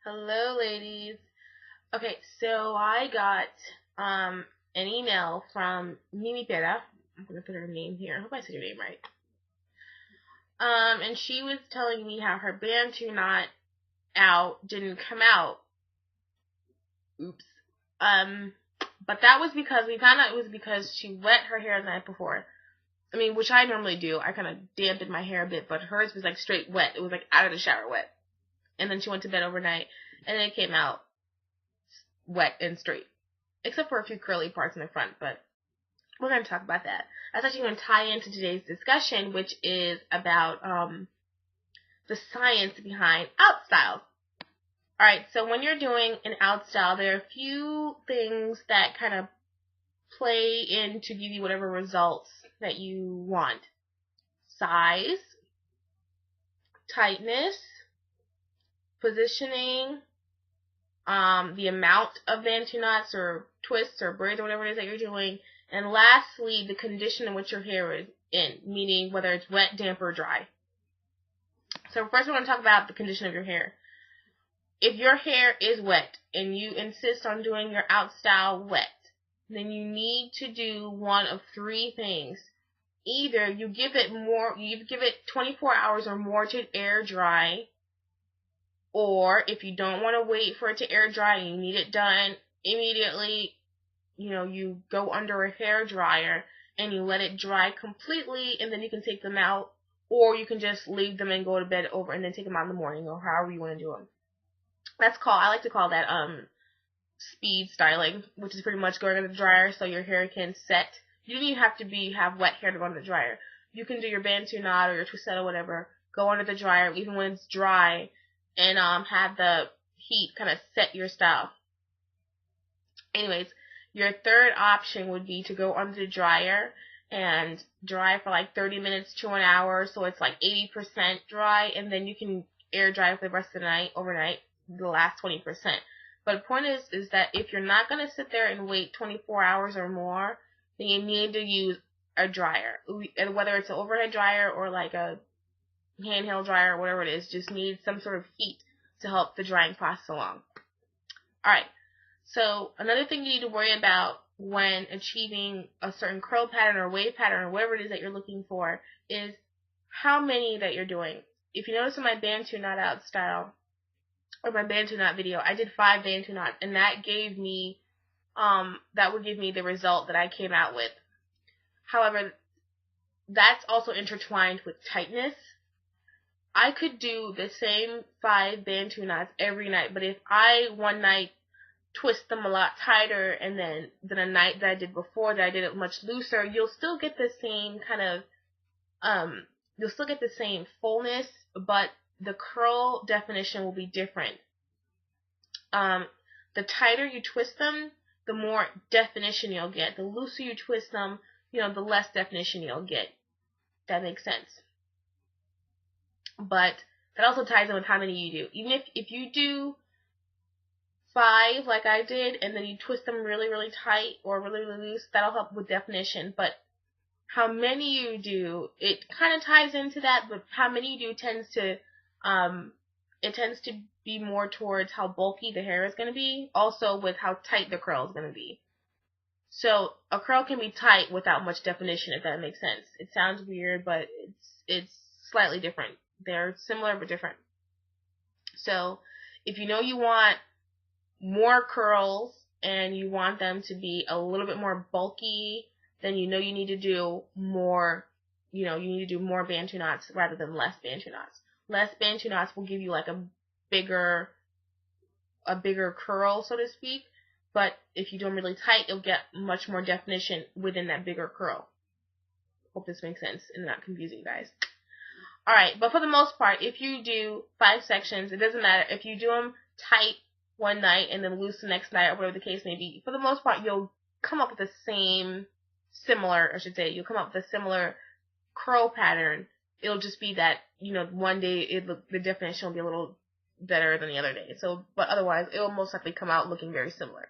Hello, ladies. Okay, so I got an email from Mimi Pera. I'm gonna put her name here. I hope I said her name right. And she was telling me how her bantu knot out didn't come out. Oops. But that was because we found out it was because she wet her hair the night before. I mean, which I normally do. I kind of dampened my hair a bit, but hers was like straight wet. It was like out of the shower wet. And then she went to bed overnight, and then it came out wet and straight, except for a few curly parts in the front, but we're going to talk about that. That's actually going to tie into today's discussion, which is about the science behind out styles. Alright, so when you're doing an out style, there are a few things that kind of play in to give you whatever results that you want. Size, tightness, positioning, the amount of bantu knots or twists or braids or whatever it is that you're doing, and lastly, the condition in which your hair is in, meaning whether it's wet, damp, or dry. So first we're going to talk about the condition of your hair. If your hair is wet and you insist on doing your out style wet, then you need to do one of three things. Either you give it 24 hours or more to air dry, or if you don't want to wait for it to air dry and you need it done immediately, you go under a hair dryer and you let it dry completely, and then you can take them out, or you can just leave them and go to bed over and then take them out in the morning, or however you want to do them. I like to call that speed styling, which is pretty much going in the dryer so your hair can set. You don't even have to have wet hair to go in the dryer. You can do your bantu knot or your twisted or whatever, go under the dryer even when it's dry, and have the heat kind of set your style. Anyways, your third option would be to go under the dryer and dry for like 30 minutes to an hour, so it's like 80% dry, and then you can air dry for the rest of the night, overnight, the last 20%. But the point is that if you're not going to sit there and wait 24 hours or more, then you need to use a dryer. And whether it's an overhead dryer or like a handheld dryer or whatever it is, just needs some sort of heat to help the drying process along. Alright, so another thing you need to worry about when achieving a certain curl pattern or wave pattern or whatever it is that you're looking for is how many that you're doing. If you notice in my bantu knot out style, or my bantu knot video, I did 5 bantu knots, and that would give me the result that I came out with. However, that's also intertwined with tightness. I could do the same 5 bantu knots every night, but if I one night twist them a lot tighter and then a night that I did before that I did it much looser, you'll still get the same kind of, you'll still get the same fullness, but the curl definition will be different. The tighter you twist them, the more definition you'll get. The looser you twist them, the less definition you'll get. That makes sense. But that also ties in with how many you do. Even if you do 5 like I did, and then you twist them really, really tight or really, really loose, that'll help with definition. But how many you do, it kind of ties into that, but how many you do tends to be more towards how bulky the hair is going to be, also with how tight the curl is going to be. So a curl can be tight without much definition, if that makes sense. It sounds weird, but it's slightly different. They're similar but different. So if you want more curls and you want them to be a little bit more bulky, then you need to do more, you need to do more bantu knots rather than less bantu knots. Less bantu knots will give you like a bigger curl, so to speak. But if you do them really tight, you'll get much more definition within that bigger curl. Hope this makes sense and not confusing you guys. Alright, but for the most part, if you do 5 sections, it doesn't matter. If you do them tight one night and then loose the next night, or whatever the case may be, for the most part, you'll come up with the you'll come up with a similar curl pattern. It'll just be that, one day the definition will be a little better than the other day. So, but otherwise, it will most likely come out looking very similar.